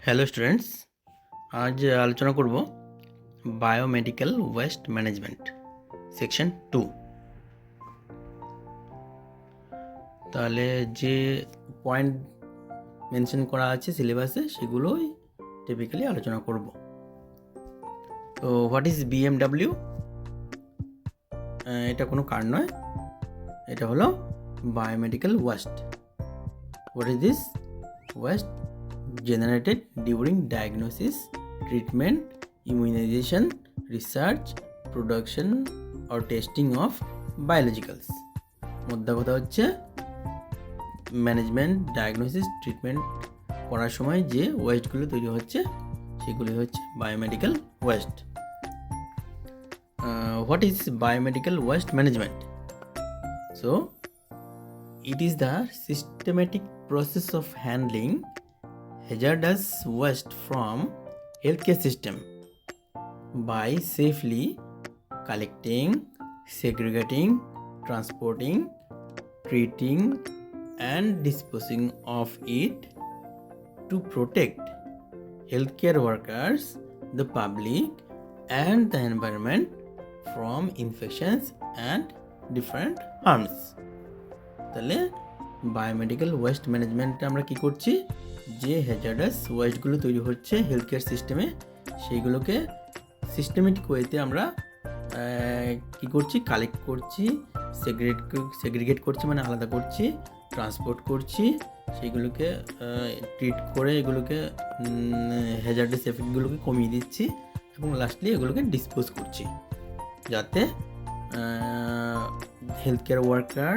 Hello students, আজ আলোচনা করব বায়োমেডিক্যাল ওয়েস্ট ম্যানেজমেন্ট সেকশন 2। তাহলে যে পয়েন্ট মেনশন করা আছে সিলেবাসে সেগুলোই টিপিক্যালি আলোচনা করব। তো হোয়াট ইজ বিএমডাব্লিউ? এটা কোনো কার্ড নয়, এটা হলো biomedical waste. What is this? West generated during diagnosis, treatment, immunization, research, production or testing of biologicals। মোদ্দা কথা হচ্ছে ম্যানেজমেন্ট, ডায়াগনোসিস, ট্রিটমেন্ট করার সময় যে ওয়েস্টগুলো তৈরি হচ্ছে সেগুলি হচ্ছে biomedical waste. What is biomedical waste management? So it is the systematic process of handling hazardous waste from healthcare system by safely collecting, segregating, transporting, treating and disposing of it to protect healthcare workers, the public and the environment from infections and different harms। তাহলে biomedical waste ম্যানেজমেন্টে আমরা কি করছি, যে hazardous ওয়েস্টগুলো তৈরি হচ্ছে health care সিস্টেমে সেইগুলোকে সিস্টেমেটিক ওয়েতে আমরা কি করছি, কালেক্ট করছি, সেগ্রিগেট করছি মানে আলাদা করছি, ট্রান্সপোর্ট করছি, সেইগুলোকে ট্রিট করে এগুলোকে হ্যাজার্ডাস এফেক্টগুলোকে কমিয়ে দিচ্ছি এবং লাস্টলি এগুলোকে ডিসপোজ করছি যাতে health care worker,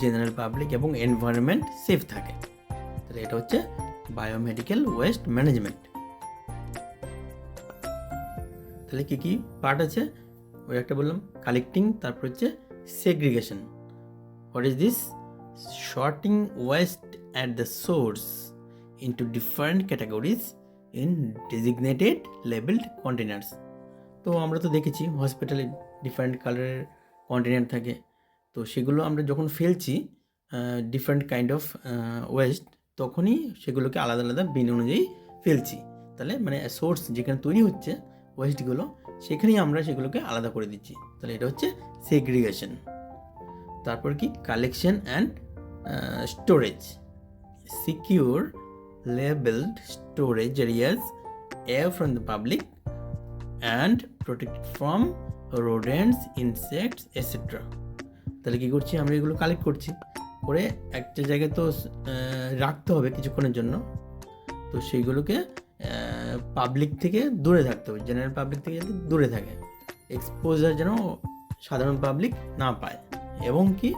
general public এবং এনভায়রনমেন্ট সেফ থাকে। তাহলে এটা হচ্ছে বায়োমেডিক্যাল ওয়েস্ট ম্যানেজমেন্ট। তাহলে কী কী পার্ট আছে ওই একটা বললাম, কালেক্টিং, তারপর হচ্ছে segregation. What is this? Sorting West at the source into different categories in designated labelled containers. তো আমরা তো দেখেছি হসপিটালে ডিফারেন্ট কালারের কন্টেনার থাকে, তো সেগুলো আমরা যখন ফেলছি ডিফারেন্ট কাইন্ড অফ ওয়েস্ট, তখনই সেগুলোকে আলাদা আলাদা বিন অনুযায়ী ফেলছি। তাহলে মানে সোর্স যেখানে তৈরি হচ্ছে ওয়েস্টগুলো সেখানেই আমরা সেগুলোকে আলাদা করে দিচ্ছি। তাহলে এটা হচ্ছে সেগ্রিগেশন। তারপর কি collection and storage, secure labelled storage areas away from the public and protected from rodents, insects, etc. তাহলে কী করছি, আমরা এগুলো কালেক্ট করছি করে একটা জায়গায় তো রাখতে হবে কিছুক্ষণের জন্য, তো সেইগুলোকে পাবলিক থেকে দূরে থাকতে হবে, জেনারেল পাবলিক থেকে যাতে দূরে থাকে, এক্সপোজার যেন সাধারণ পাবলিক না পায়, এবং কি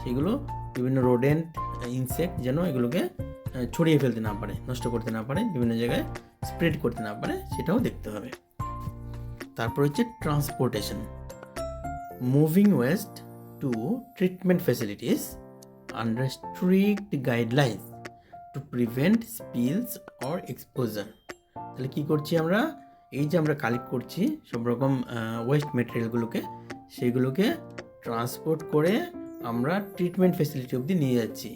সেগুলো বিভিন্ন রোডেন্ট, ইনসেক্ট যেন এগুলোকে ছড়িয়ে ফেলতে না পারে, নষ্ট করতে না পারে, বিভিন্ন জায়গায় স্প্রেড করতে না পারে, সেটাও দেখতে হবে। তারপর হচ্ছে transportation, moving waste to treatment facilities under strict guidelines to prevent spills or exposure. তাহলে কী করছি আমরা, এই যে আমরা কালেক্ট করছি সব রকম ওয়েস্ট মেটেরিয়ালগুলোকে, সেইগুলোকে ট্রান্সপোর্ট করে আমরা ট্রিটমেন্ট ফ্যাসিলিটি অবধি নিয়ে যাচ্ছি,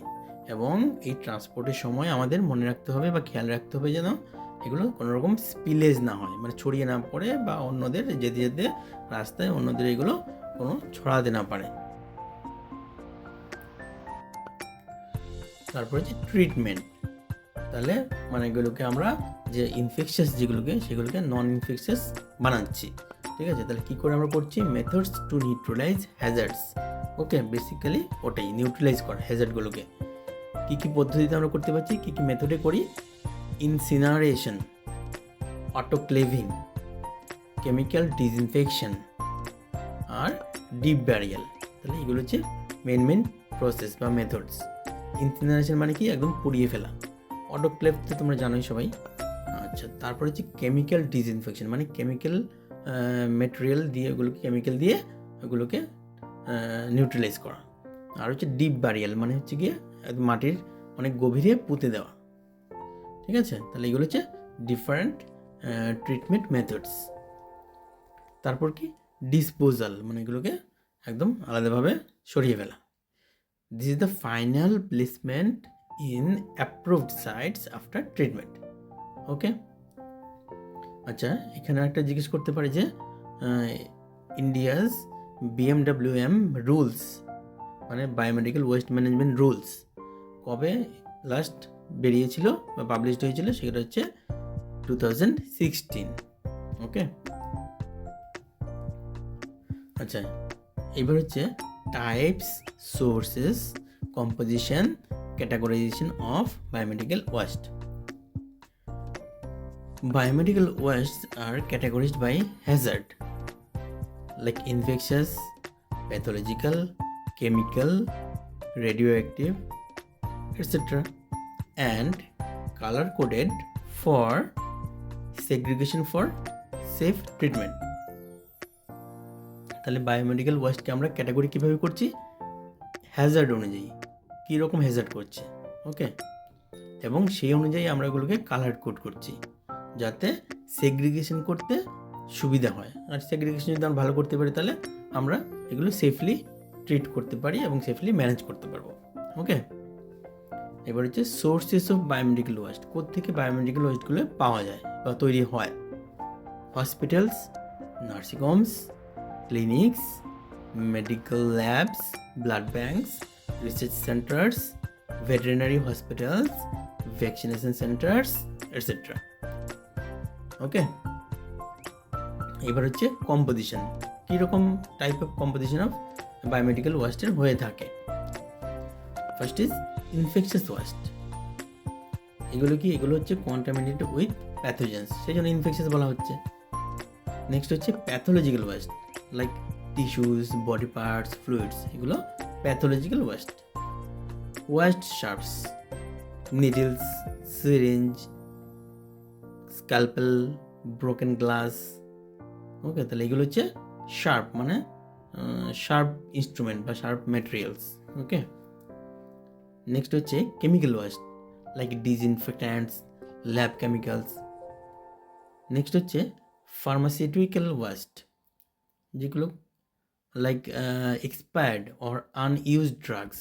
এবং এই ট্রান্সপোর্টের সময় আমাদের মনে রাখতে হবে বা খেয়াল রাখতে হবে যেন এগুলো কোনো রকম স্পিলেজ না হয়, মানে ছড়িয়ে না পড়ে বা অন্যদের যেতে যেতে রাস্তায় অন্যদের এগুলো কোনো ছড়াতে না পারে। তারপর হচ্ছে ট্রিটমেন্ট, তাহলে মানে এগুলোকে আমরা যে ইনফেকশাস যেগুলোকে সেগুলোকে নন ইনফেকশাস বানাচ্ছি, ঠিক আছে। তাহলে কী করে আমরা করছি, মেথডস টু নিউট্রালাইজ হ্যাজার্ডস। ওকে, বেসিক্যালি ওটাই নিউট্রালাইজ করা হ্যাজার্ডগুলোকে। কী কী পদ্ধতিতে আমরা করতে পারছি, কী কী মেথডে করি, ইনসিনারেশন, অটোক্লেভিং, কেমিক্যাল ডিসইনফেকশন আর ডিপ ব্যারিয়াল। তাহলে এগুলো হচ্ছে মেন প্রসেস বা মেথডস। ইনসিনারেশন মানে কি, একদম পুড়িয়ে ফেলা। অটোক্লেভ তো তোমরা জানোই সবাই। আচ্ছা, তারপর হচ্ছে কেমিক্যাল ডিসইনফেকশন, মানে কেমিক্যাল মেটেরিয়াল দিয়ে ওগুলোকে, কেমিক্যাল দিয়ে ওগুলোকে নিউট্রালাইজ করা। আর হচ্ছে ডিপ ব্যারিয়াল, মানে হচ্ছে গিয়ে মাটির অনেক গভীরে পুঁতে দেওয়া, ঠিক আছে। তাহলে এগুলো হচ্ছে ডিফারেন্ট ট্রিটমেন্ট মেথডস। তারপর কি ডিসপোজাল, মানে এগুলোকে একদম আলাদাভাবে সরিয়ে ফেলা। This is the final placement in approved sites after treatment. Okay, আচ্ছা এখানে একটা জিজ্ঞেস করতে পারে যে ইন্ডিয়াস BMWM রুলস মানে বায়োমেডিক্যাল ওয়েস্ট ম্যানেজমেন্ট রুলস কবে লাস্ট বেরিয়েছিল বা পাবলিশড হয়েছিল, সেটা হচ্ছে 2016। ওকে, আচ্ছা এবার হচ্ছে types, sources, composition, categorisation of biomedical West. Biomedical wastes are categorized by hazard like infectious, pathological, chemical, radioactive, etc. and color coded for segregation for safe treatment. তাহলে বায়োমেডিক্যাল ওয়েস্টকে আমরা ক্যাটাগরি কীভাবে করছি? হ্যাজার্ড অনুযায়ী, কীরকম হ্যাজার্ড করছে, ওকে, এবং সেই অনুযায়ী আমরা এগুলোকে কালার কোড করছি যাতে সেগ্রিগেশন করতে সুবিধা হয়। আর সেগ্রিগেশন যদি আমরা ভালো করতে পারি তাহলে আমরা এগুলো সেফলি ট্রিট করতে পারি এবং সেফলি ম্যানেজ করতে পারবো। ওকে, এবার হচ্ছে সোর্সেস অফ বায়োমেডিক্যাল ওয়েস্ট, কোত্থেকে বায়োমেডিক্যাল ওয়েস্টগুলো পাওয়া যায় বা তৈরি হয়? Hospitals, nursing homes, clinics, medical labs, blood banks, research centres, veterinary hospitals, vaccination centres, etcetera. Okay, এবার হচ্ছে কম্পোজিশন, কীরকম type of composition of biomedical ওয়েস্টের হয়ে থাকে। First is infectious waste. এগুলো কি? এগুলো হচ্ছে কন্টামিনেটেড উইথ প্যাথোজেন্স, সেই জন্য ইনফেকশাস বলা হচ্ছে। নেক্সট হচ্ছে pathological waste like tissues, body parts, fluids, এগুলো pathological waste. Waste sharps, needles, syringe, scalpel, broken glass. Okay, তাহলে এগুলো হচ্ছে শার্প মানে শার্প ইনস্ট্রুমেন্ট বা শার্প ম্যাটেরিয়ালস। ওকে, নেক্সট হচ্ছে chemical waste like disinfectants, lab chemicals. Next হচ্ছে pharmaceutical waste, যেগুলো like expired or unused drugs,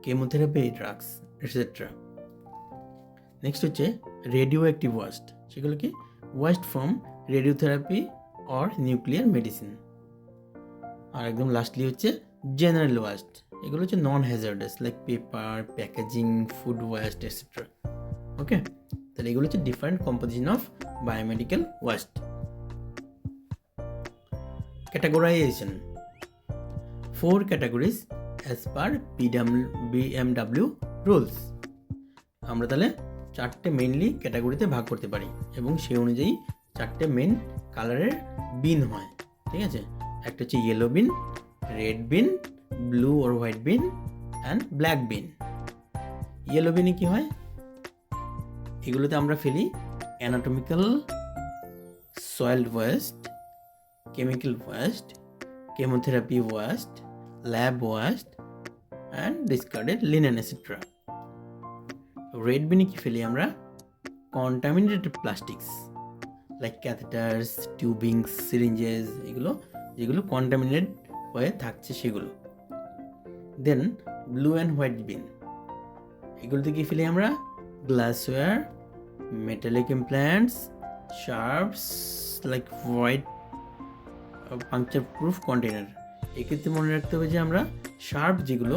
chemotherapy drugs, etcetera. Next হচ্ছে radioactive waste, সেগুলো কি? Waste from radiotherapy or nuclear medicine. আর একদম lastly হচ্ছে general waste, এগুলো হচ্ছে non hazardous like paper, packaging, food waste, etcetera. Okay, তাহলে এগুলো হচ্ছে different composition of biomedical waste. Categorisation, 4 categories as per BMW rules. আমরা তাহলে 4টে মেইনলি ক্যাটাগরিতে ভাগ করতে পারি এবং সেই অনুযায়ী 4টে মেন কালারের বিন হয়। ঠিক আছে, একটা হচ্ছে yellow bin, red bin, blue or white bin and black bin. Yellow বিনে কি হয়? এগুলোতে আমরা ফেলি anatomical, soil waste, chemical waste, chemotherapy waste, lab waste and discarded linen etc. Red বিনে কি ফেলি আমরা? contaminated plastics like catheters, tubings, syringes, এগুলো যেগুলো কন্টামিনেটেড হয়ে থাকছে সেগুলো। Then blue and white bin, এগুলোতে কি ফেলি আমরা? Glassware, metallic implants, sharps like white puncture proof container. এক্ষেত্রে মনে রাখতে হবে যে আমরা শার্প যেগুলো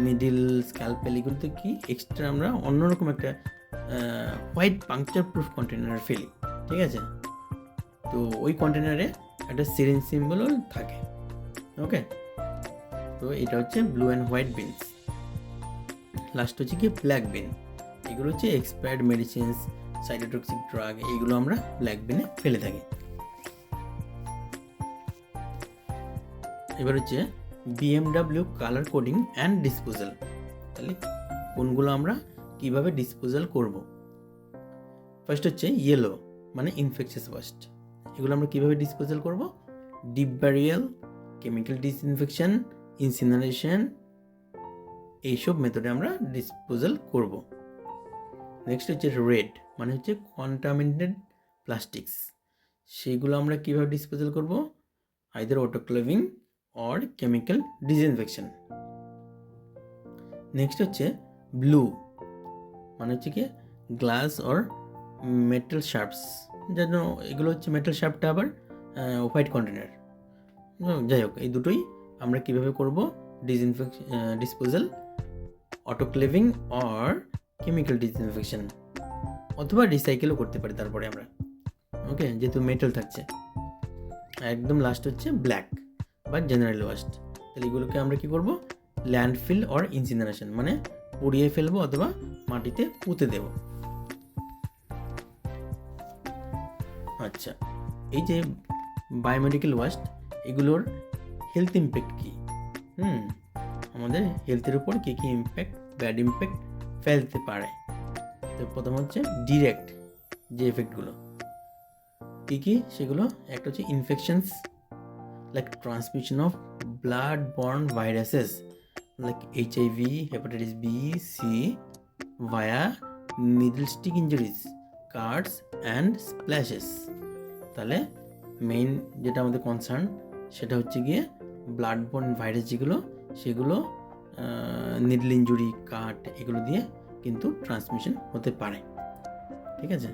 নিডল, স্ক্যালপেল, এগুলোতে কি এক্সট্রা আমরা অন্যরকম একটা হোয়াইট পাংচার প্রুফ কন্টেনার ফেলি। ঠিক আছে, তো ওই কন্টেনারে একটা সিরিঞ্জ সিম্বলও থাকে। ওকে, তো এটা হচ্ছে blue and white beans. Last হচ্ছে কি ব্ল্যাক বিন, এগুলো হচ্ছে এক্সপায়ার্ড মেডিসিনস, সাইটোটক্সিক ড্রাগ, এগুলো আমরা ব্ল্যাক বিনে ফেলে থাকি। এবার হচ্ছে BMW colour coding and disposal, তাহলে কোনগুলো আমরা কিভাবে ডিসপোজাল করব? ফার্স্ট হচ্ছে ইয়েলো মানে ইনফেকশাস ওয়েস্ট, এগুলো আমরা কিভাবে ডিসপোজাল করব? Deep burial, chemical disinfection, incineration, এইসব মেথডে আমরা ডিসপোজাল করব। নেক্সট হচ্ছে রেড মানে হচ্ছে কন্টামিনেটেড প্লাস্টিক্স, সেগুলো আমরা কিভাবে ডিসপোজাল করব? Either autoclaving or chemical disinfection. Next হচ্ছে ব্লু মানে হচ্ছে কি গ্লাস অর মেটাল শার্পস, যেন এগুলো হচ্ছে মেটাল শার্পটা আবার হোয়াইট কন্টেনার। যাই হোক, এই দুটোই আমরা কীভাবে করব, disposal, autoclaving or chemical disinfection, অথবা রিসাইকেলও করতে পারি তারপরে আমরা। ওকে, যেহেতু মেটাল থাকছে। একদম লাস্ট হচ্ছে ব্ল্যাক বা জেনারেল ওয়াস্ট। তাহলে এগুলোকে আমরা কী করব, ল্যান্ডফিল অর ইনসিনারেশন, মানে পুড়িয়ে ফেলবো অথবা মাটিতে পুঁতে দেব। আচ্ছা, এই যে বায়োমেডিক্যাল ওয়াস্ট, এগুলোর হেলথ ইম্প্যাক্ট কী? আমাদের হেলথের উপর কী কী ইম্প্যাক্ট, ব্যাড ইম্প্যাক্ট ফেলতে পারে। তো প্রথম হচ্ছে ডিরেক্ট যে এফেক্টগুলো কী কী, সেগুলো একটা হচ্ছে infections, like transmission of blood born viruses like HIV, hepatitis B, C via needle stick injuries, cuts and splashes। তাহলে মেইন যেটা আমাদের কনসার্ন সেটা হচ্ছে গিয়ে ব্লাড বর্ন ভাইরাস যেগুলো, সেগুলো নিডল ইঞ্জুরি, কাট, এগুলো দিয়ে কিন্তু ট্রান্সমিশন হতে পারে। ঠিক আছে,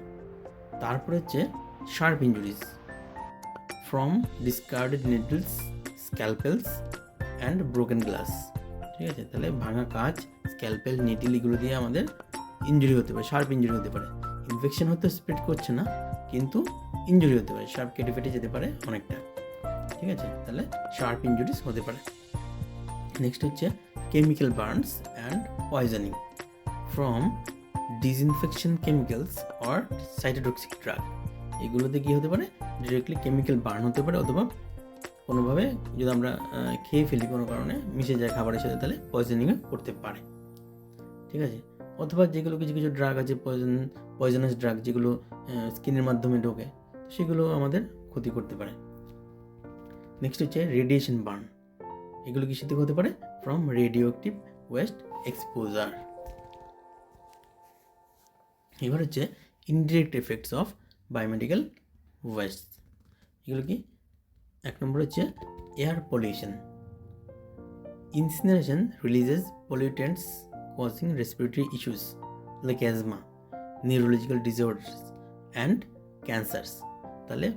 তারপরে হচ্ছে sharp injuries from discarded needles, scalpels and broken glass. ঠিক আছে, তাহলে ভাঙা কাঁচ, স্ক্যালপেল, নিডল, এগুলো দিয়ে আমাদের ইঞ্জুরি হতে পারে, শার্প ইঞ্জুরি হতে পারে। ইনফেকশন হয়তো স্প্রেড করছে না, কিন্তু ইঞ্জুরি হতে পারে, শার্প কেটে ফেটে যেতে পারে অনেকটা। ঠিক আছে, তাহলে শার্প ইঞ্জুরিজ হতে পারে। নেক্সট হচ্ছে chemical burns and poisoning from disinfection chemicals or cytotoxic drug. এগুলোতে কী হতে পারে, ডিরেক্টলি কেমিক্যাল বার্ন হতে পারে, অথবা কোনোভাবে যদি আমরা খেয়ে ফেলি কোনো কারণে, মিশে যায় খাবারের সাথে, তাহলে পয়জনিংও করতে পারে। ঠিক আছে, অথবা যেগুলো কিছু কিছু ড্রাগ আছে, পয়জনাস ড্রাগ, যেগুলো স্কিনের মাধ্যমে ঢোকে, সেগুলো আমাদের ক্ষতি করতে পারে। নেক্সট হচ্ছে রেডিয়েশন বার্ন। এগুলো কিসের থেকে হতে পারে, from radio active West exposure. এবার হচ্ছে indirect effects of biomedical West. এগুলো কি, এক নম্বর হচ্ছে air pollution. Incineration releases pollutants causing respiratory issues like asthma, neurological disorders and cancers। তাহলে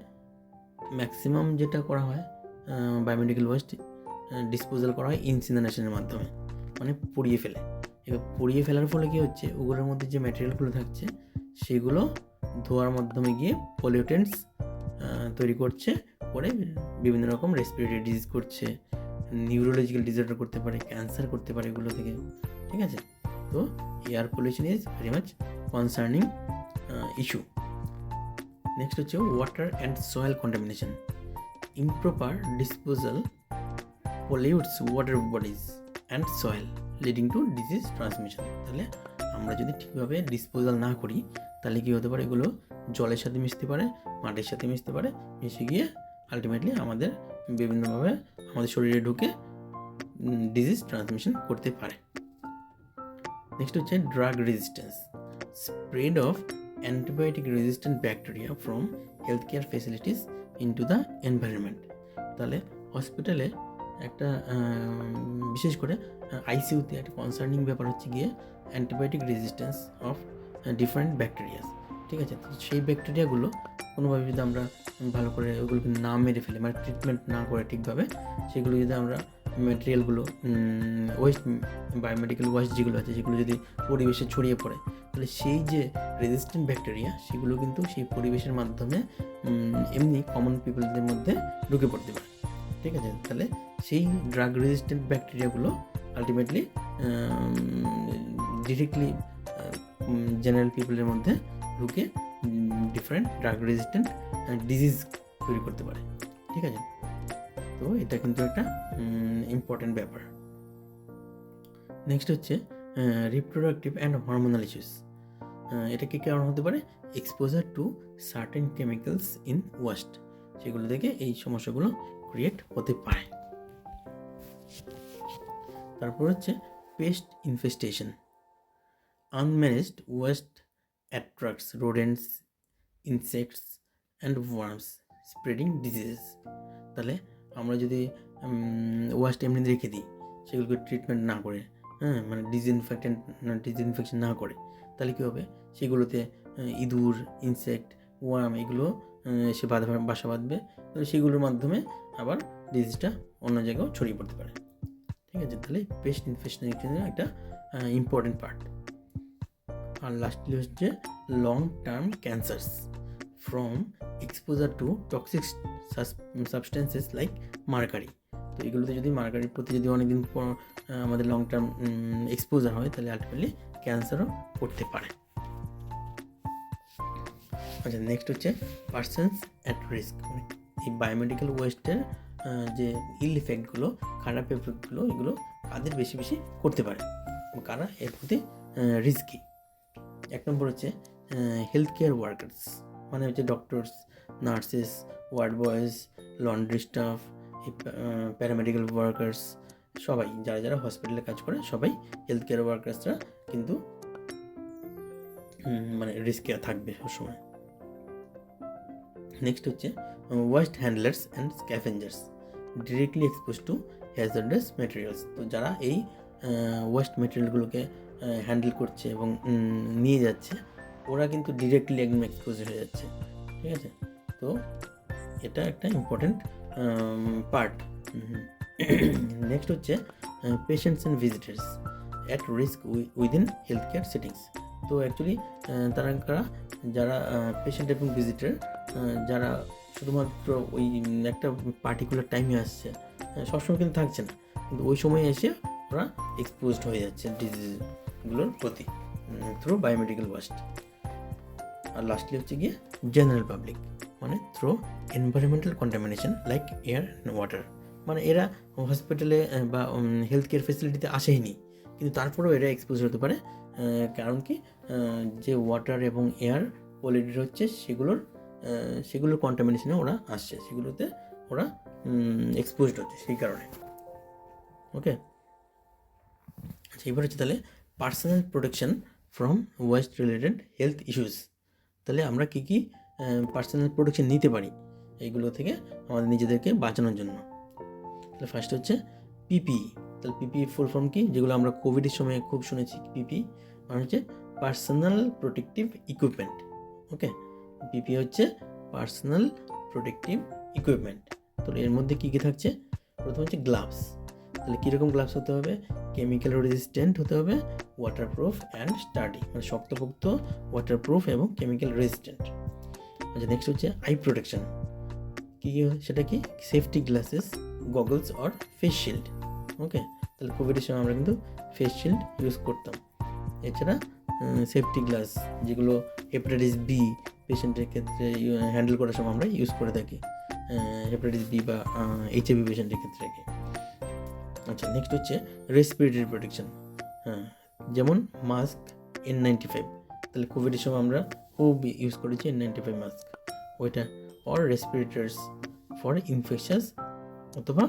ম্যাক্সিমাম যেটা করা হয় বায়োমেডিক্যাল ওয়েস্ট ডিসপোজাল করা হয় ইনসিনারেশনের মাধ্যমে, মানে পুড়িয়ে ফেলে। এবার পুড়িয়ে ফেলার ফলে কী হচ্ছে, ওগুলোর মধ্যে যে ম্যাটেরিয়ালগুলো থাকছে সেগুলো ধোয়ার মাধ্যমে গিয়ে পলিউটেন্টস তৈরি করছে, করে বিভিন্ন রকম রেসপিরেটরি ডিজিজ করছে, নিউরোলজিক্যাল ডিসঅর্ডার করতে পারে, ক্যান্সার করতে পারে এগুলো থেকে। ঠিক আছে, তো air pollution is very much concerning issue. Next হচ্ছে water and soil contamination. Improper disposal pollutes water bodies and soil leading to disease transmission. তাহলে আমরা যদি ঠিকভাবে ডিসপোজাল না করি, তাহলে কী হতে পারে, এগুলো জলের সাথে মিশতে পারে, মাটির সাথে মিশতে পারে, মিশে গিয়ে আলটিমেটলি আমাদের বিভিন্নভাবে আমাদের শরীরে ঢুকে ডিজিজ ট্রান্সমিশন করতে পারে। নেক্সট হচ্ছে drug resistance, spread of antibiotic resistant bacteria from health care facilities into the environment. তাহলে হসপিটালে একটা বিশেষ করে আইসিইউতে একটা কনসার্নিং ব্যাপার হচ্ছে গিয়ে অ্যান্টিবায়োটিক রেজিস্ট্যান্স অফ ডিফারেন্ট ব্যাকটেরিয়াস। ঠিক আছে, তো সেই ব্যাকটেরিয়াগুলো কোনোভাবে যদি আমরা ভালো করে ওগুলোকে না মেরে ফেলি, মানে ট্রিটমেন্ট না করে ঠিকভাবে, সেগুলো যদি আমরা ম্যাটেরিয়ালগুলো ওয়েস্ট, বায়োমেডিক্যাল ওয়েস্ট যেগুলো আছে, সেগুলো যদি পরিবেশে ছড়িয়ে পড়ে, তাহলে সেই যে রেজিস্ট্যান্ট ব্যাকটেরিয়া, সেগুলো কিন্তু সেই পরিবেশের মাধ্যমে এমনি কমন পিপলদের মধ্যে ঢুকে পড়তে পারে। ঠিক আছে, তাহলে সেই ড্রাগ রেজিস্ট্যান্ট ব্যাকটেরিয়াগুলো আলটিমেটলি ডিরেক্টলি জেনারেল পিপলের মধ্যে ঢুকে ডিফারেন্ট ড্রাগ রেজিস্ট্যান্ট ডিজিজ তৈরি করতে পারে। ঠিক আছে, তো এটা কিন্তু একটা ইম্পর্ট্যান্ট ব্যাপার। নেক্সট হচ্ছে রিপ্রোডাক্টিভ অ্যান্ড হরমোনাল ইস্যুস। এটা কী কারণ হতে পারে, exposure to certain chemicals in waste, সেগুলো থেকে এই সমস্যাগুলো ক্রিয়েট হতে পারে। তারপর হচ্ছে pest infestation. Unmanaged waste attracts rodents, insects and worms spreading diseases. তাহলে আমরা যদি ওয়েস্ট এমনি রেখে দিই, সেগুলোকে ট্রিটমেন্ট না করে, মানে ডিসইনফেকশন না করে, তাহলে কী হবে, সেগুলোতে ইঁদুর, ইনসেক্ট, ওয়ার্ম এগুলো এসে বাসা বাঁধবে, তো সেগুলোর মাধ্যমে আবার ডিজিজটা অন্য জায়গাও ছড়িয়ে পড়তে পারে। ঠিক আছে, তাহলে পেস্ট ইনফেকশন একটা ইম্পর্টেন্ট পার্ট। আর লাস্টলি হচ্ছে long term cancers from exposure two toxic substances like mercury. তো এগুলোতে যদি মার্কারির প্রতি যদি অনেকদিন আমাদের লং টার্ম এক্সপোজার হয়, তাহলে আলটিমেটলি ক্যান্সারও করতে পারে। আচ্ছা, নেক্সট হচ্ছে পার্সনস অ্যাট রিস্ক। এই বায়োমেডিক্যাল ওয়েস্টের যে ইল ইফেক্টগুলো, খারাপ এফেক্টগুলো, এগুলো কাদের বেশি বেশি করতে পারে, কারা এর প্রতি রিস্কি। 1 নম্বর হচ্ছে হেলথ কেয়ার ওয়ার্কার্স, মানে হচ্ছে doctors, nurses, ward boys, laundry staff, paramedical workers, সবাই যারা যারা হসপিটালে কাজ করে সবাই হেলথ কেয়ার ওয়ার্কার্সরা কিন্তু মানে রিস্কে থাকবে সবসময়। নেক্সট হচ্ছে waste handlers and scavengers directly expose to hazardous materials. তো যারা এই ওয়েস্ট ম্যাটেরিয়ালগুলোকে হ্যান্ডেল করছে এবং নিয়ে যাচ্ছে, ওরা কিন্তু ডিরেক্টলি একদম এক্সপোজ হয়ে যাচ্ছে। ঠিক আছে, তো এটা একটা ইম্পর্টেন্ট পার্ট। নেক্সট হচ্ছে patients and visitors at risk within health care settings. তো অ্যাকচুয়ালি তারা যারা পেশেন্ট এবং ভিজিটার, যারা শুধুমাত্র ওই একটা পার্টিকুলার টাইমে আসছে, সবসময় কিন্তু থাকছে না, কিন্তু ওই সময় এসে ওরা এক্সপোজড হয়ে যাচ্ছে ডিজিজগুলোর প্রতি থ্রু বায়োমেডিক্যাল ওয়েস্ট। আর লাস্টলি হচ্ছে গিয়ে জেনারেল পাবলিক, মানে through environmental contamination like air and water. মানে এরা হসপিটালে বা হেলথ কেয়ার ফেসিলিটিতে আসেইনি, কিন্তু তারপরেও এরা এক্সপোজ হতে পারে। কারণ কি, যে ওয়াটার এবং এয়ার পলিউটেড হচ্ছে সেগুলোর কন্টামিনেশনে ওরা আসছে, সেগুলোতে ওরা এক্সপোজড হচ্ছে সেই কারণে। ওকে, আচ্ছা, এবার হচ্ছে তাহলে personal protection from West related health issues. তাহলে আমরা কী কী পার্সোনাল প্রোটেকশন নিতে পারি এইগুলো থেকে আমাদের নিজেদেরকে বাঁচানোর জন্য। তাহলে ফার্স্ট হচ্ছে পিপিই। তাহলে পিপিই ফুল ফর্ম কি, যেগুলো আমরা কোভিডের সময় খুব শুনেছি। পিপিই মানে হচ্ছে পার্সোনাল প্রোটেক্টিভ ইকুইপমেন্ট। ওকে, পিপিই হচ্ছে পার্সোনাল প্রোটেক্টিভ ইকুইপমেন্ট। তো এর মধ্যে কী কী থাকছে, প্রথম হচ্ছে গ্লাভস। তাহলে কীরকম গ্লাভস হতে হবে, কেমিক্যাল রেজিস্ট্যান্ট হতে হবে, ওয়াটারপ্রুফ অ্যান্ড স্টাডি, মানে শক্তপোক্ত, ওয়াটারপ্রুফ এবং কেমিক্যাল রেজিস্ট্যান্ট। আচ্ছা, নেক্সট হচ্ছে আই প্রোটেকশন। কী সেটা কি, safety glasses, goggles or face shield. Okay, তাহলে কোভিডের সময় আমরা কিন্তু ফেস শিল্ড ইউজ করতাম। এছাড়া সেফটি গ্লাস, যেগুলো হেপাটাইটিস বি পেশেন্টের ক্ষেত্রে হ্যান্ডেল করার সময় আমরা ইউজ করে থাকি, হেপাটাইটিস বি বা এইচআইভি পেশেন্টের ক্ষেত্রে। আচ্ছা, নেক্সট হচ্ছে রেসপিরেটরি প্রোটেকশন, যেমন মাস্ক N95। তাহলে কোভিডের সময় আমরা খুব ইউজ করেছি N95 মাস্ক, ওইটা। অর রেসপিরেটরস ফর ইনফেকশাস অথবা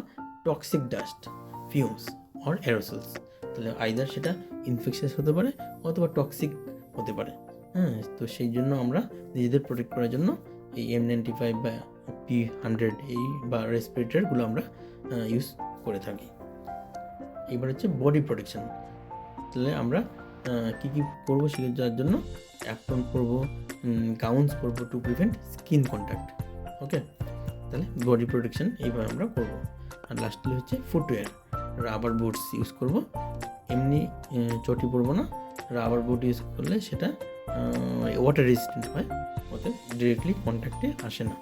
টক্সিক ডাস্ট, ফিউমস অর অ্যারোসলস। তাহলে আইদার সেটা ইনফেকশাস হতে পারে অথবা টক্সিক হতে পারে। তো সেই জন্য আমরা নিজেদের প্রোটেক্ট করার জন্য এই N95 বা P100 এই বা রেসপিরেটরগুলো আমরা ইউজ করে থাকি। এবার হচ্ছে বডি প্রোটেকশন। তাহলে আমরা কী কী পরবো সেটার জন্য অ্যাপ্রন পরবো, গাউন্স পরবো টু প্রিভেন্ট স্কিন কন্ট্যাক্ট। ওকে, তাহলে বডি প্রোটেকশন এইভাবে আমরা করবো। আর লাস্টলি হচ্ছে ফুটওয়্যার, রাবার বুটস ইউজ করবো, এমনি চটি পরবো না। রাবার বুট ইউজ করলে সেটা ওয়াটার রেজিস্ট্যান্ট হয়, ওতে ডিরেক্টলি কন্ট্যাক্টে আসে না।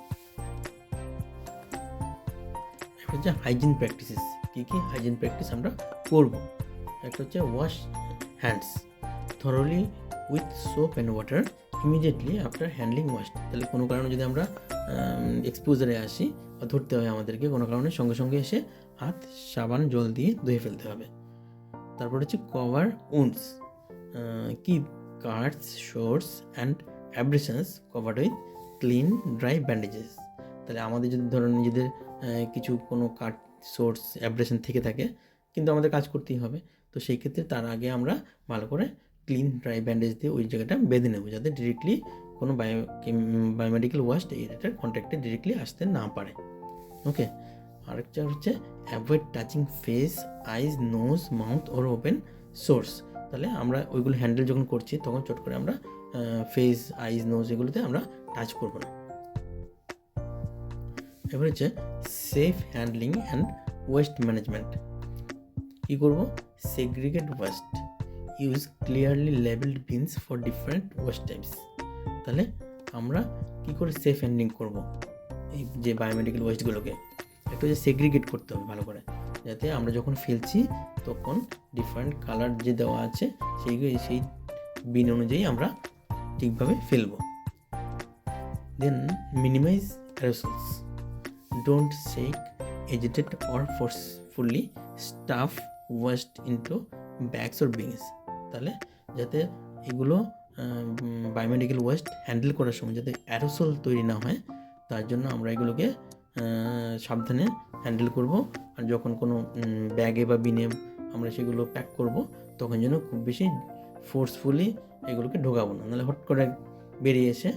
এবার হচ্ছে হাইজিন প্র্যাকটিসেস, কী কী হাইজিন প্র্যাকটিস আমরা করবো। একটা হচ্ছে wash hands thoroughly with soap and water immediately after handling wash. তাহলে কোনো কারণে যদি আমরা এক্সপোজারে আসি বা ধরতে হয় আমাদেরকে কোনো কারণে, সঙ্গে সঙ্গে এসে হাত সাবান জল দিয়ে ধুয়ে ফেলতে হবে। তারপর হচ্ছে cover wounds, keep cuts, sores and abrasions covered with clean dry bandages. তাহলে আমাদের যদি ধরুন নিজেদের কিছু কোনো কাট, সোর্স, অ্যাব্রেশন থেকে থাকে, কিন্তু আমাদের কাজ করতেই হবে, তো সেই ক্ষেত্রে তার আগে আমরা ভালো করে ক্লিন ড্রাই ব্যান্ডেজ দিয়ে ওই জায়গাটা বেঁধে নেব, যাতে ডিরেক্টলি কোনো বায়োমেডিক্যাল ওয়াস্ট এটার কন্ট্যাক্টে ডিরেক্টলি আসতে না পারে। ওকে, আরেকটা হচ্ছে অ্যাভয়েড টাচিং ফেস, আইজ, নোজ, মাউথ ওর ওপেন সোর্স। তাহলে আমরা ওইগুলো হ্যান্ডেল যখন করছি তখন চট করে আমরা ফেস, আইজ, নোজ এগুলোতে আমরা টাচ করব না। এবার হচ্ছে safe handling and waste management. কী করবো? Segregate waste, use clearly labelled bins for different waste types. তাহলে আমরা কী করে সেফ হ্যান্ডলিং করব এই যে বায়োমেডিক্যাল ওয়েস্টগুলোকে? একটু যে সেগ্রিগেট করতে হবে ভালো করে, যাতে আমরা যখন ফেলছি তখন ডিফারেন্ট কালার যে দেওয়া আছে সেই বিন অনুযায়ী আমরা ঠিকভাবে ফেলবো। Then minimise aerosols, don't shake, agitate or forcefully stuff waste into bags or bins. তাহলে যাতে এগুলো বায়োমেডিক্যাল ওয়েস্ট হ্যান্ডেল করার সময় যাতে অ্যারোসল তৈরি না হয়, তার জন্য আমরা এগুলোকে সাবধানে হ্যান্ডেল করব। আর যখন কোনো ব্যাগে বা বিনে আমরা সেগুলো প্যাক করব, তখন যেন খুব বেশি ফোর্সফুলি এগুলোকে ঢোকাবো না, নাহলে হট করে বেরিয়ে এসে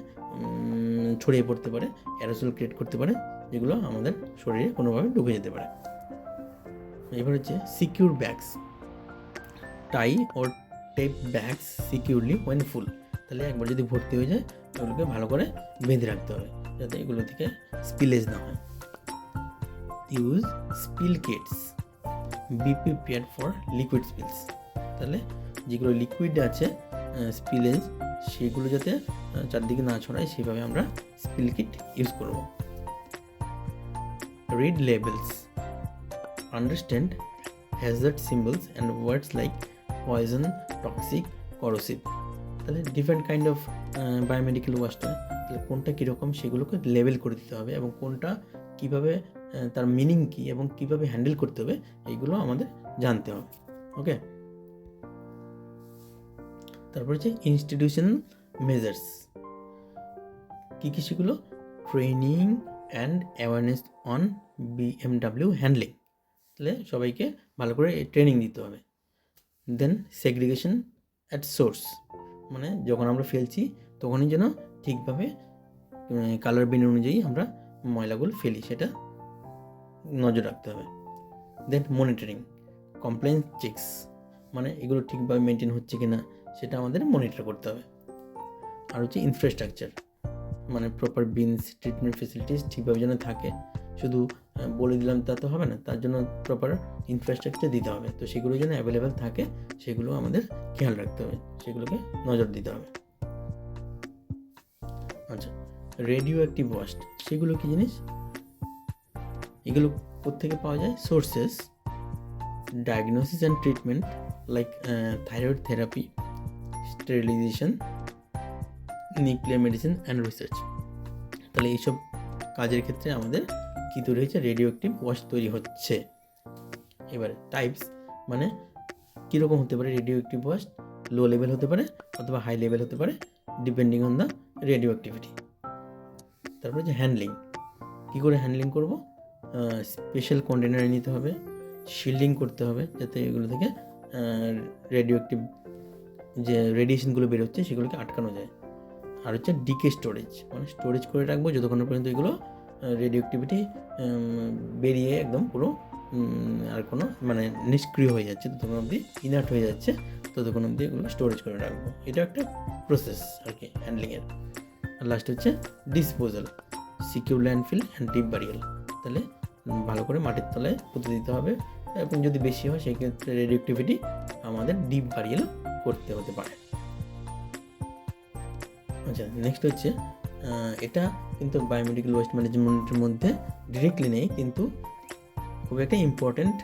ছড়িয়ে পড়তে পারে, অ্যারোসল ক্রিয়েট করতে পারে, যেগুলো আমাদের শরীরে কোনোভাবে ঢুকে যেতে পারে। এবার হচ্ছে secure bags, tie or tape bags securely when full. তাহলে একবার যদি ভর্তি হয়ে যায় ওগুলোকে ভালো করে বেঁধে রাখতে হবে যাতে এগুলো থেকে স্পিলেজ না হয়। Use spill kits, be prepared for liquid spills. তাহলে যেগুলো লিকুইড আছে স্পিলেজ, সেগুলো যাতে চারদিকে না ছড়ায় সেভাবে আমরা স্পিল কিট ইউজ করব। Read labels, understand hazard symbols and words like poison, toxic, corrosive. তাহলে different kind of biomedical waste হয়, তাহলে কোনটা কীরকম সেগুলোকে লেবেল করে দিতে হবে, এবং কোনটা কীভাবে তার মিনিং কী এবং কীভাবে হ্যান্ডেল করতে হবে এইগুলো আমাদের জানতে হবে। ওকে, তারপর হচ্ছে ইনস্টিটিউশনাল মেজার্স। কী কী সেগুলো? Training and awareness on BMW handling. তাহলে সবাইকে ভালো করে ট্রেনিং দিতে হবে। দেন সেগ্রিগেশন অ্যাট সোর্স, মানে যখন আমরা ফেলছি তখনই যেন ঠিকভাবে কালার বিন অনুযায়ী আমরা ময়লাগুলো ফেলি, সেটা নজর রাখতে হবে। দেন মনিটরিং, কমপ্লেন্স চেকস, মানে এগুলো ঠিকভাবে মেনটেন হচ্ছে কি না সেটা আমাদের মনিটর করতে হবে। আর হচ্ছে ইনফ্রাস্ট্রাকচার, মানে প্রপার বিনস, ট্রিটমেন্ট ফেসিলিটিস ঠিকভাবে যেন থাকে। শুধু বলে দিলাম তা তো হবে না, তার জন্য প্রপার ইনফ্রাস্ট্রাকচার দিতে হবে। তো সেগুলো যেন অ্যাভেলেবেল থাকে সেগুলো আমাদের খেয়াল রাখতে হবে, সেগুলোকে নজর দিতে হবে। আচ্ছা, রেডিও অ্যাক্টিভ ওয়েস্ট, সেগুলো কী জিনিস? এগুলো কোত্থেকে পাওয়া যায়? Sources, diagnosis and treatment like thyroid therapy, sterilization, nuclear medicine and research. তাহলে এইসব কাজের ক্ষেত্রে আমাদের কী তৈরি হচ্ছে? রেডিও অ্যাক্টিভ ওয়েস্ট তৈরি হচ্ছে। এবার টাইপস, মানে কীরকম হতে পারে radio active West? Low level হতে পারে অথবা হাই লেভেল হতে পারে, depending on the radio activity. তারপরে যে হ্যান্ডলিং, কী করে হ্যান্ডলিং করব? স্পেশাল কন্টেনারে নিতে হবে, শিল্ডিং করতে হবে যাতে এগুলো থেকে রেডিও অ্যাক্টিভ যে রেডিয়েশনগুলো বেরোচ্ছে সেগুলোকে আটকানো যায়। আর হচ্ছে ডিকে স্টোরেজ, মানে স্টোরেজ করে রাখবো যতক্ষণ পর্যন্ত এগুলো রেডিও অ্যাক্টিভিটি বেরিয়ে একদম পুরো আর কোনো মানে নিষ্ক্রিয় হয়ে যাচ্ছে, ততক্ষণ অবধি ইনার্ট হয়ে যাচ্ছে, ততক্ষণ অবধি এগুলো স্টোরেজ করে রাখবো। এটা একটা প্রসেস আর কি হ্যান্ডলিংয়ের। আর লাস্ট হচ্ছে disposal, secure landfill and deep burial. তাহলে ভালো করে মাটির তলায় পুঁতে দিতে হবে, এবং যদি বেশি হয় সেক্ষেত্রে রেডিও অ্যাক্টিভিটি আমাদের ডিপ বারিয়াল করতে হতে পারে। আচ্ছা, নেক্সট হচ্ছে এটা কিন্তু বায়োমেডিক্যাল ওয়েস্ট ম্যানেজমেন্টের মধ্যে ডিরেক্টলি নেই, কিন্তু খুব একটা ইম্পর্ট্যান্ট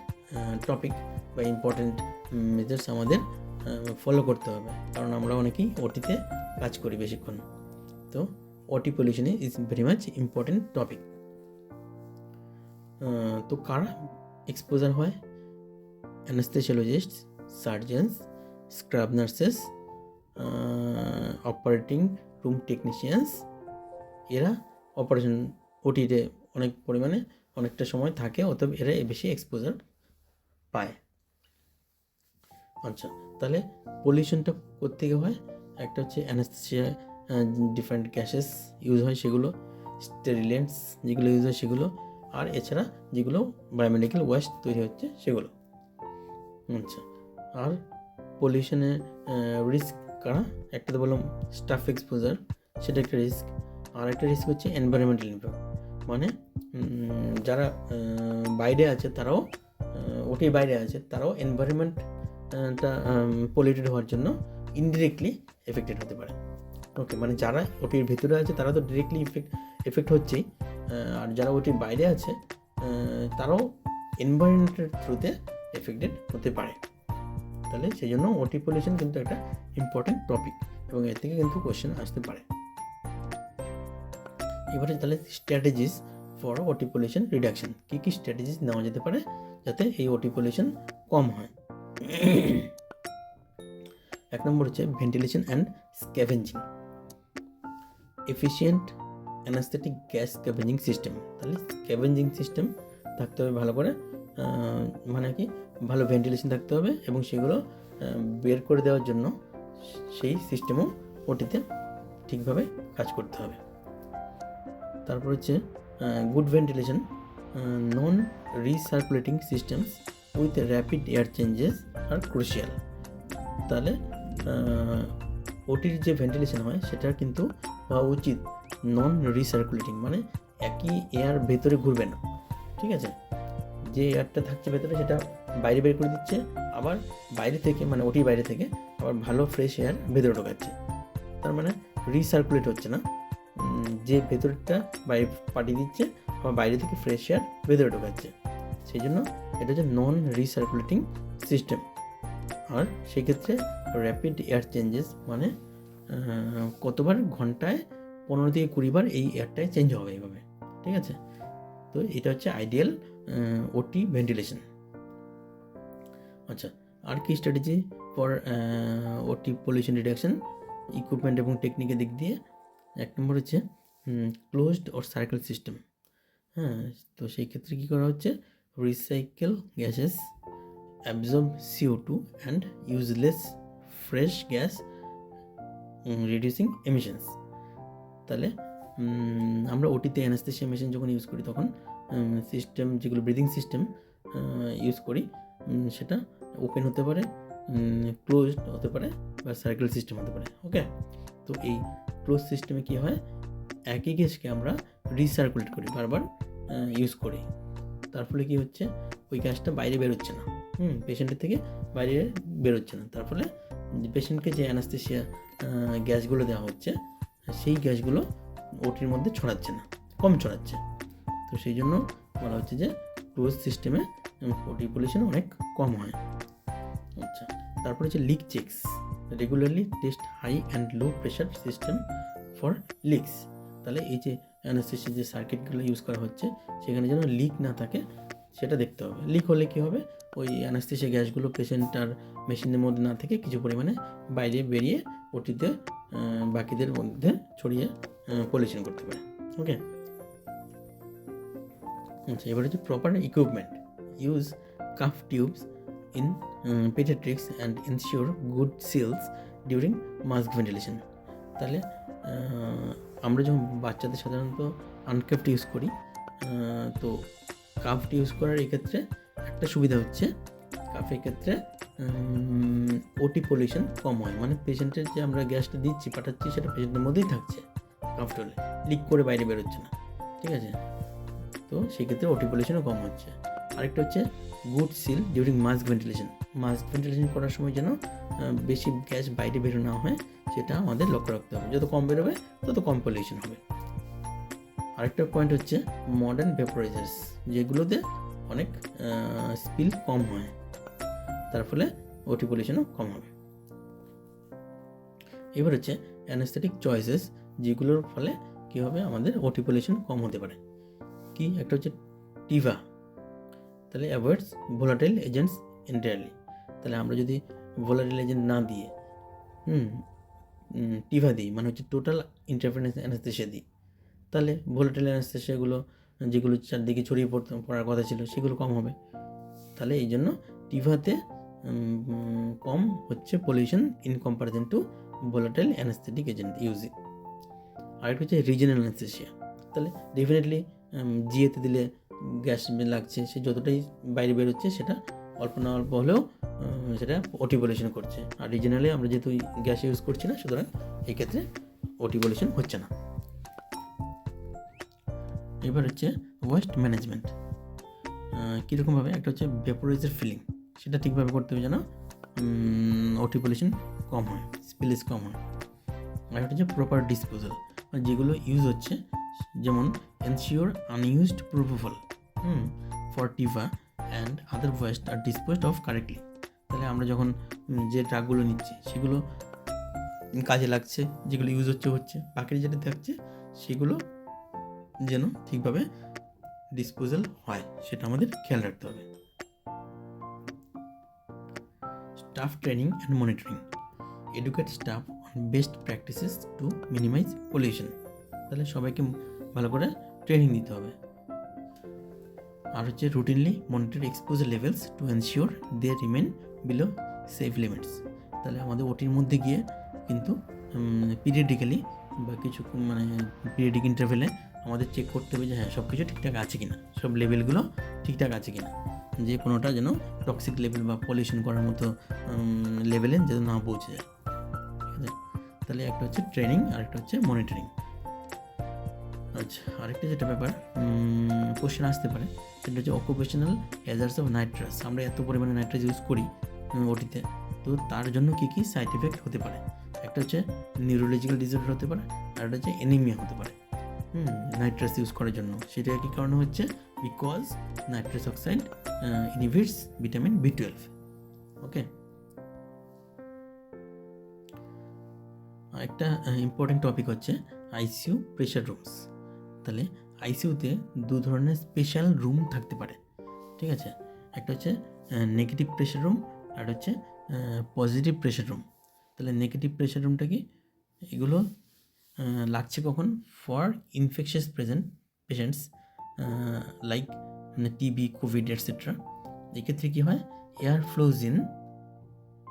টপিক বা ইম্পর্ট্যান্ট মেজার্স আমাদের ফলো করতে হবে, কারণ আমরা অনেকেই ওটিতে কাজ করি বেশিক্ষণ। তো ওটি pollution is very much important topic. তো কারা এক্সপোজার হয়? Anaesthesiologist, surgeons, scrub nurses, operating room technicians, এরা অপারেশন ওটিতে অনেক পরিমাণে অনেকটা সময় থাকে, অতএব এরা বেশি এক্সপোজার পায়। আচ্ছা, তাহলে পলিউশনটা কোত্থেকে হয়? একটা হচ্ছে অ্যানেস্থেসিয়া, ডিফারেন্ট গ্যাসেস ইউজ হয় সেগুলো, স্টেরিলেন্টস যেগুলো ইউজ হয় সেগুলো, আর এছাড়া যেগুলো বায়োমেডিক্যাল ওয়েস্ট তৈরি হচ্ছে সেগুলো। আচ্ছা, আর পলিউশনের রিস্ক কারণ একটা তো বললাম স্টাফ এক্সপোজার, সেটা একটা রিস্ক। আর একটা রিস্ক হচ্ছে এনভায়রনমেন্টাল ইম্প্যাক্ট, মানে যারা বাইরে আছে তারাও ওটির বাইরে আছে তারাও এনভায়রনমেন্টটা পলিউটেড হওয়ার জন্য ইনডিরেক্টলি এফেক্টেড হতে পারে। ওকে, মানে যারা ওটির ভেতরে আছে তারা তো ডিরেক্টলি এফেক্ট হচ্ছেই, আর যারা ওটির বাইরে আছে তারাও এনভায়রনমেন্টের থ্রুতে এফেক্টেড হতে পারে। তাহলে সেই জন্য ওটি পলিউশন কিন্তু একটা ইম্পর্টেন্ট টপিক এবং এর থেকে কিন্তু কোয়েশ্চেন আসতে পারে। এবারে তাহলে স্ট্র্যাটেজিস ফর ওটি পলিউশন রিডাকশন, কী কী স্ট্র্যাটেজিস নেওয়া যেতে পারে যাতে এই ওটি পলিউশন কম হয়। 1 নম্বর হচ্ছে ventilation and scavenging, efficient anaesthetic gas scavenging system. তাহলে স্ক্যাভেঞ্জিং সিস্টেম থাকতে হবে ভালো করে, মানে কি ভালো ভেন্টিলেশন থাকতে হবে এবং সেগুলো বের করে দেওয়ার জন্য সেই সিস্টেমও ওটিতে ঠিকভাবে কাজ করতে হবে। তারপর হচ্ছে good ventilation, non recirculating systems with rapid air changes are crucial. তাহলে ওটির যে ভেন্টিলেশন হয় সেটা কিন্তু হওয়া উচিত নন রিসার্কুলেটিং, মানে একই এয়ার ভেতরে ঘুরবে না, ঠিক আছে। যে এয়ারটা থাকছে ভেতরে সেটা বাইরে বের করে দিচ্ছে, আবার বাইরে থেকে মানে ওটির বাইরে থেকে আবার ভালো ফ্রেশ এয়ার ভেতরে ঢোকাচ্ছে, তার মানে রিসার্কুলেট হচ্ছে না, যে ভেতরটা বাইরে পাঠিয়ে দিচ্ছে আবার বাইরে থেকে ফ্রেশ এয়ার ভেতরে ঢোকাচ্ছে, সেই জন্য এটা হচ্ছে নন রিসার্কুলেটিং সিস্টেম। আর সেক্ষেত্রে র্যাপিড এয়ার চেঞ্জেস মানে কতবার ঘন্টায় 15 থেকে 20 বার এই এয়ারটাই চেঞ্জ হবে এইভাবে, ঠিক আছে। তো এটা হচ্ছে আইডিয়াল ওটি ভেন্টিলেশন। আচ্ছা, আর কি স্ট্র্যাটেজি ফর ওটি পলিউশন রিডাকশন ইকুইপমেন্ট এবং টেকনিকের দিক দিয়ে? 1 নম্বর হচ্ছে ক্লোজড অর সার্কেল সিস্টেম। হ্যাঁ, তো সেই ক্ষেত্রে কী করা হচ্ছে, recycle gases absorb CO2 and useless fresh gas reducing emissions. তাহলে আমরা ওটিতে অ্যানাস্থেসিয়া মেশিন যখন ইউজ করি তখন সিস্টেম যেগুলো ব্রিদিং সিস্টেম ইউজ করি সেটা ওপেন হতে পারে, ক্লোজড হতে পারে বা সার্কেল সিস্টেম হতে পারে। ওকে, তো এই ক্লোজ সিস্টেমে কী হয়, একই গ্যাসকে আমরা রিসার্কুলেট করি, বারবার ইউজ করি, তার ফলে কী হচ্ছে ওই গ্যাসটা বাইরে বেরোচ্ছে না, পেশেন্টের থেকে বাইরে বেরোচ্ছে না, তার ফলে পেশেন্টকে যে অ্যানাস্থেসিয়া গ্যাসগুলো দেওয়া হচ্ছে সেই গ্যাসগুলো ওটির মধ্যে ছড়াচ্ছে না, কম ছড়াচ্ছে। তো সেই জন্য বলা হচ্ছে যে ক্লোজ সিস্টেমে ওটি পলিউশন অনেক কম হয়। আচ্ছা, তারপরে হচ্ছে leak checks, regularly test high and low pressure system for leaks. তাহলে এই যে অ্যানাস্থেসিয়া যে সার্কিটগুলো ইউজ করা হচ্ছে সেখানে যেন লিক না থাকে সেটা দেখতে হবে। লিক হলে কী হবে, ওই অ্যানাস্থেসিয়া গ্যাসগুলো পেশেন্ট আর মেশিনের মধ্যে না থেকে কিছু পরিমাণে বাইরে বেরিয়ে ওটিতে বাকিদের মধ্যে ছড়িয়ে পলিউশন করতে পারে। ওকে, আচ্ছা, এবার হচ্ছে proper equipment, use cuff tubes in paediatrics and ensure good seals during mask ventilation. তাহলে আমরা যখন বাচ্চাদের সাধারণত আনকাফড ইউজ করি, তো কাফড ইউজ করার এক্ষেত্রে একটা সুবিধা হচ্ছে কাফের ক্ষেত্রে ওটি পলিউশন কম হয়, মানে পেশেন্টের যে আমরা গ্যাসটা দিচ্ছি পাঠাচ্ছি সেটা পেশেন্টের মধ্যেই থাকছে, কাফড হলে লিক করে বাইরে বেরোচ্ছে না, ঠিক আছে। তো সেক্ষেত্রে ওটি পলিউশনও কম হচ্ছে। আরেকটা হচ্ছে good seal during mask ventilation, mask ventilation করার সময় যেন বেশি গ্যাস বাইরে বেরো না হয় সেটা আমাদের লক্ষ্য রাখতে হবে, যত কম বেরোবে তত কম পলিউশন হবে। আরেকটা পয়েন্ট হচ্ছে মডার্ন ভেপোরাইজার্স, যেগুলোতে অনেক স্পিল কম হয়, তার ফলে ওটি পলিউশনও কম হবে। এবার হচ্ছে অ্যানাস্থেটিক চয়েসেস, যেগুলোর ফলে কী হবে আমাদের ওটি পলিউশন কম হতে পারে। কি একটা হচ্ছে টিভা, তাহলে অ্যাভয়েডস ভোলাটাইল এজেন্টস এন্টায়ারলি। তাহলে আমরা যদি ভোলাটাইল এজেন্ট না দিয়ে টিভা দিই, মানে হচ্ছে টোটাল ইন্টারফারেন্স অ্যানাস্থেসিয়া দিই, তাহলে ভোলাটাইল অ্যানাস্থেসিয়াগুলো যেগুলো চারদিকে ছড়িয়ে পড়ার কথা ছিল সেগুলো কম হবে। তাহলে এই জন্য টিভাতে কম হচ্ছে pollution in comparison two volatile anaesthetic agent using. আরেকটা হচ্ছে রিজনাল অ্যানাস্থেসিয়া, তাহলে ডেফিনেটলি জিএতে দিলে গ্যাস লাগছে, সে যতটাই বাইরে বেরোচ্ছে সেটা অল্প না অল্প হলেও সেটা ওটি পলিউশন করছে। আর রিজনালি আমরা যেহেতু গ্যাস ইউজ করছি না, সুতরাং এই ক্ষেত্রে ওটি পলিউশন হচ্ছে না। এবার হচ্ছে ওয়েস্ট ম্যানেজমেন্ট। কীরকমভাবে, একটা হচ্ছে ভেপোরাইজার ফিলিং, সেটা ঠিকভাবে করতে হবে যেন ওটি পলিউশন কম হয়, স্পিলেজ কম হয়। আর একটা হচ্ছে প্রপার ডিসপোজাল, মানে যেগুলো ইউজ হচ্ছে, যেমন ensure unused propofol for TIVA and other waste are disposed of correctly. তাহলে আমরা যখন যে ট্রাকগুলো নিচ্ছি সেগুলো কাজে লাগছে, যেগুলো ইউজ হচ্ছে, বাকি যেটা থাকছে সেগুলো যেন ঠিকভাবে ডিসপোজাল হয়, সেটা আমাদের খেয়াল রাখতে হবে। Staff training and monitoring, educate staff on best practices to minimise pollution. তাহলে সবাইকে ভালো করে ট্রেনিং দিতে হবে। আর হচ্ছে routinely monitor exposure levels to ensure they remain below safe limits. তাহলে আমাদের ওটির মধ্যে গিয়ে কিন্তু পিরিয়ডিক্যালি বা কিছু পিরিয়ডিক ইন্টারভেলে আমাদের চেক করতে হবে যে হ্যাঁ সব কিছু ঠিকঠাক আছে কিনা, সব লেভেলগুলো ঠিকঠাক আছে কিনা, যে কোনোটা যেন টক্সিক লেভেল বা পলিউশন করার মতো লেভেলে যেন না পৌঁছে যায়। ঠিক আছে, তাহলে একটা হচ্ছে ট্রেনিং আর একটা হচ্ছে মনিটরিং। আচ্ছা, আরেকটা যেটা ব্যাপার কোশ্চেন আসতে পারে, সেটা হচ্ছে অকুপেশনাল হ্যাজার্ডস অফ নাইট্রাস। আমরা এত পরিমাণে নাইট্রাস ইউজ করি ওটিতে, তো তার জন্য কী কী সাইড এফেক্ট হতে পারে। একটা হচ্ছে নিউরোলজিক্যাল ডিসঅর্ডার হতে পারে, আর একটা হচ্ছে অ্যানিমিয়া হতে পারে নাইট্রাস ইউজ করার জন্য। সেটা কী কারণে হচ্ছে? Because nitrous oxide inhibits vitamin B12। ওকে, একটা ইম্পর্টেন্ট টপিক হচ্ছে আইসিইউ প্রেশার রুমস। তাহলে আইসিইউতে দু ধরনের স্পেশাল রুম থাকতে পারে। ঠিক আছে, একটা হচ্ছে নেগেটিভ প্রেশার রুম, আর হচ্ছে পজিটিভ প্রেশার রুম। তাহলে নেগেটিভ প্রেশার রুমটা কি? এগুলো লাগছে কখন? For infectious patients like TB, COVID etcetera. এক্ষেত্রে কী হয়? Air flows in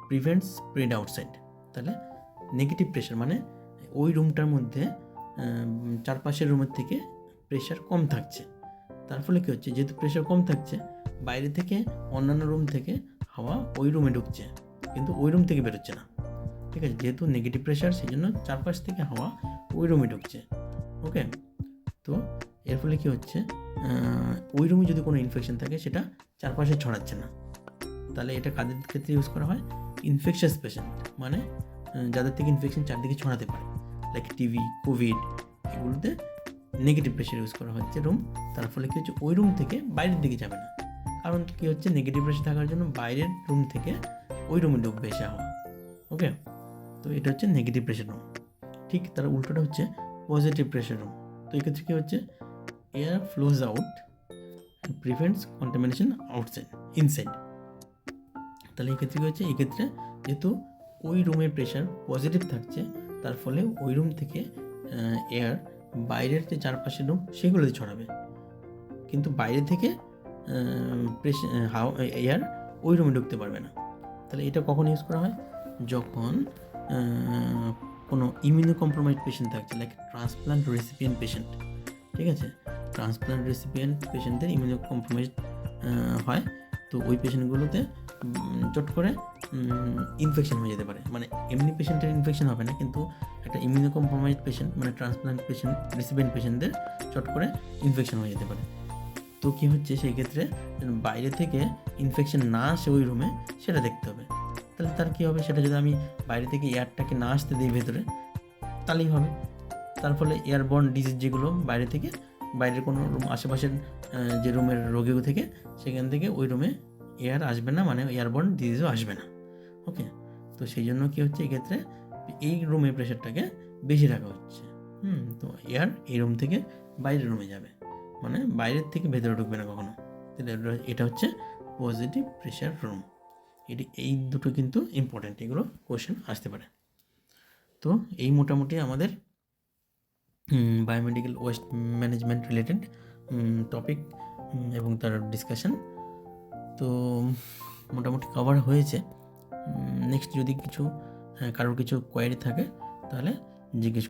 prevents spread outside. তাহলে নেগেটিভ প্রেশার মানে ওই রুমটার মধ্যে চারপাশের রুমের থেকে প্রেশার কম থাকছে। তার ফলে কী হচ্ছে? যেহেতু প্রেশার কম থাকছে, বাইরে থেকে অন্যান্য রুম থেকে হাওয়া ওই রুমে ঢুকছে, কিন্তু ওই রুম থেকে বেরোচ্ছে না। ঠিক আছে, যেহেতু নেগেটিভ প্রেশার, সেই জন্য চারপাশ থেকে হাওয়া ওই রুমে ঢুকছে। ওকে, তো এর ফলে কী হচ্ছে? ওই রুমে যদি কোনো ইনফেকশন থাকে সেটা চারপাশে ছড়াচ্ছে না। তাহলে এটা কাদের ক্ষেত্রে ইউজ করা হয়? ইনফেকশাস পেশেন্ট, মানে যাদের থেকে ইনফেকশন চারদিকে ছড়াতে পারে, লাইক টিবি, কোভিড, এগুলোতে নেগেটিভ প্রেশার ইউজ করা হচ্ছে রুম। তার ফলে কী হচ্ছে? ওই রুম থেকে বাইরের দিকে যাবে না। কারণ কী হচ্ছে? নেগেটিভ প্রেশার থাকার জন্য বাইরের রুম থেকে ওই রুমে ঢুকবে এসে হাওয়া। ওকে, তো এটা হচ্ছে নেগেটিভ প্রেশার রুম। ঠিক তার উল্টোটা হচ্ছে পজিটিভ প্রেশার রুম। তো এক্ষেত্রে কী হচ্ছে? Air flows out and prevents contamination outside inside. তাহলে এক্ষেত্রে কী হচ্ছে? এক্ষেত্রে যেহেতু ওই রুমের প্রেশার পজিটিভ থাকছে, তার ফলে ওই রুম থেকে এয়ার বাইরের যে চারপাশের রুম সেগুলোতে ছড়াবে, কিন্তু বাইরে থেকে এয়ার ওই রুমে ঢুকতে পারবে না। তাহলে এটা কখন ইউজ করা হয়? যখন কোনো ইমিউনো কম্প্রোমাইজড পেশেন্ট থাকছে, লাইক ট্রান্সপ্লান্ট রেসিপিয়েন্ট পেশেন্ট। ঠিক আছে, ট্রান্সপ্লান্ট রেসিপিয়েন্ট পেশেন্টদের ইমিউনো কম্প্রোমাইজড হয়, তো ওই পেশেন্টগুলোতে চট করে ইনফেকশন হয়ে যেতে পারে। মানে এমনি পেশেন্টের ইনফেকশন হবে না, কিন্তু একটা ইমিউনো কম্প্রোমাইজড পেশেন্ট মানে ট্রান্সপ্লান্ট পেশেন্ট রেসিপিয়েন্ট পেশেন্টদের চট করে ইনফেকশন হয়ে যেতে পারে। তো কী হচ্ছে? সেই ক্ষেত্রে বাইরে থেকে ইনফেকশন না আসে ওই রুমে, সেটা দেখতে হবে। তাহলে তার কী হবে? সেটা যদি আমি বাইরে থেকে এয়ারটাকে না আসতে দিই ভেতরে, তাহলেই হবে। তার ফলে এয়ারবর্ন ডিজিজ যেগুলো বাইরে থেকে, বাইরের কোনো রুম আশেপাশের যে রুমের রোগী থেকে, সেখান থেকে ওই রুমে এয়ার আসবে না, মানে এয়ারবর্ন ডিজিজও আসবে না। ওকে, তো সেই জন্য কী হচ্ছে? এক্ষেত্রে এই রুমের প্রেশারটাকে বেশি রাখা হচ্ছে। তো এয়ার এই রুম থেকে বাইরের রুমে যাবে, মানে বাইরের থেকে ভেতরে ঢুকবে না কখনো। এটা হচ্ছে পজিটিভ প্রেশার রুম। এই দুটো কিন্তু ইম্পর্ট্যান্ট, এগুলো কোয়েশ্চেন আসতে পারে। তো এই মোটামুটি আমাদের biomedical waste management related topic এবং তার ডিসকাশন তো মোটামুটি কভার হয়েছে। নেক্সট যদি কারোর কিছু কোয়ারি থাকে তাহলে জিজ্ঞেস